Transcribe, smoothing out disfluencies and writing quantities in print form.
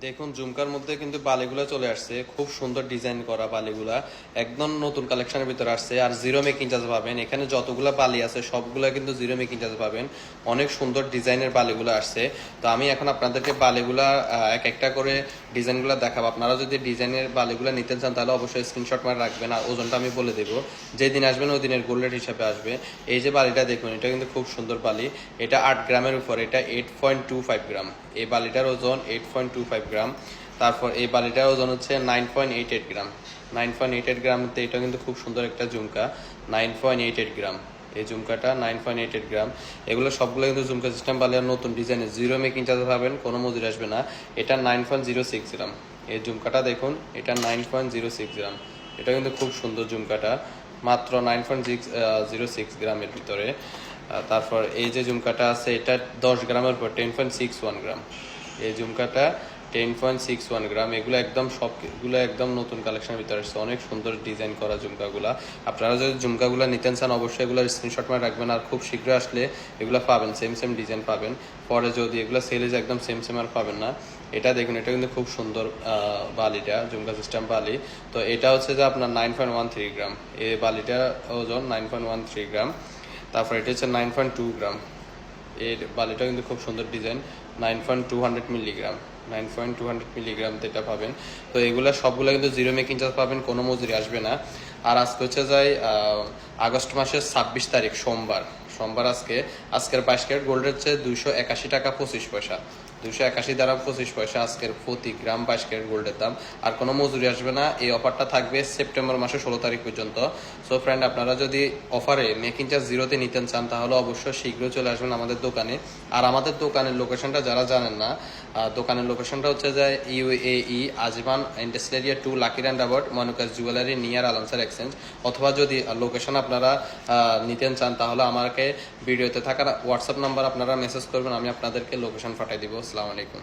দেখুন ঝুমকার মধ্যে কিন্তু বালিগুলা চলে আসছে, খুব সুন্দর ডিজাইন করা বালিগুলা, একদম নতুন কালেকশনের ভিতরে আসছে। আর জিরো মেকিং চার্জ পাবেন, এখানে যতগুলা বালি আছে সবগুলা কিন্তু জিরো মেকিং চার্জ পাবেন। অনেক সুন্দর ডিজাইনের বালিগুলো আসছে। তো আমি এখন আপনাদেরকে বালিগুলা এক একটা করে ডিজাইনগুলো দেখাবো। আপনারা যদি ডিজাইনের বালিগুলো নিতে চান তাহলে অবশ্যই স্ক্রিনশট মারে রাখবেন, আর ওজনটা আমি বলে দেবো। যেদিন আসবেন ওই দিনের গোল্ড রেট হিসাবে আসবে। এই যে বালিটা দেখুন, এটা কিন্তু খুব সুন্দর বালি, এটা 8 গ্রামের উপর, এটা 8.25 গ্রাম। এই বালিটার ওজন 8.25 গ্রাম। তারপর এই বালিটার ওজন হচ্ছে 9.88 গ্রাম। 9.88 গ্রামতে এটা কিন্তু খুব সুন্দর একটা ঝুমকা। 9.88 গ্রাম এই ঝুমকাটা, 9.88 গ্রাম। এগুলো সবগুলো কিন্তু ঝুমকা সিস্টেম বালি, আর নতুন ডিজাইনের জিরো মেকিং চার্জ পাবেন, কোনো মজুরি আসবে না। এটা 9.06 গ্রাম। এই ঝুমকাটা দেখুন, এটা 9.06 গ্রাম। এটা কিন্তু খুব সুন্দর ঝুমকাটা, মাত্র 9.06 গ্রামের ভিতরে। তারপর এই যে ঝুমকাটা আছে এটা 10 গ্রামের উপর, 10.61 গ্রাম। এই ঝুমকাটা 10.61 গ্রাম। এগুলো একদম সবগুলো একদম নতুন কালেকশনের ভিতরে আসছে, অনেক সুন্দর ডিজাইন করা ঝুমকাগুলা। আপনারা যদি ঝুমকাগুলো নিতে চান অবশ্যই এগুলোর স্ক্রিনশট মারে রাখবেন, আর খুব শীঘ্র আসলে এগুলো পাবেন, সেম সেম ডিজাইন পাবেন। পরে যদি এগুলো সেল একদম সেম সেম আর পাবেন না। এটা দেখুন, এটা কিন্তু খুব সুন্দর বালিটা, ঝুমকা সিস্টেম বালি। তো এটা হচ্ছে যে আপনার 9.13 গ্রাম। এই বালিটার ওজন 9.13 গ্রাম। তারপর এটা হচ্ছে 9.2 গ্রাম। এর বালিটা কিন্তু খুব সুন্দর ডিজাইন, 9.200 মিলিগ্রাম। 9.200 মিলিগ্রাম এটা পাবেন। তো এগুলো সবগুলো কিন্তু জিরো মেকিং চার্জ পাবেন, কোনো মজুরি আসবে না। আর আজকে হচ্ছে যাই আগস্ট মাসের 26 তারিখ, সোমবার। আজকের 22 ক্যারেট গোল্ড হচ্ছে 281 টাকা 25 পয়সা। 281 দ্বারা 25 পয়সা আজকের প্রতি গ্রাম 22 ক্যারেট গোল্ডের দাম। আর কোনো মজুরি আসবে না। এই অফারটা থাকবে সেপ্টেম্বর মাসের 16 তারিখ পর্যন্ত। সো ফ্রেন্ড, আপনারা যদি অফারে মেকিং চার্জ জিরোতে নিতে চান তাহলে অবশ্যই শীঘ্রই চলে আসবেন আমাদের দোকানে। আর আমাদের দোকানের লোকেশনটা যারা জানেন না, দোকানের লোকেশনটা হচ্ছে যে UAE Ajman industrial area 2 lucky roundabout মনোকাস জুয়েলারি নিয়ার আলামসার এক্সচেঞ্জ। অথবা যদি লোকেশন আপনারা নিতে চান তাহলে আমাকে ভিডিওতে থাকা হোয়াটসঅ্যাপ নাম্বার আপনারা মেসেজ করবেন, আমি আপনাদেরকে লোকেশন পাঠিয়ে দিব। আসসালামু আলাইকুম।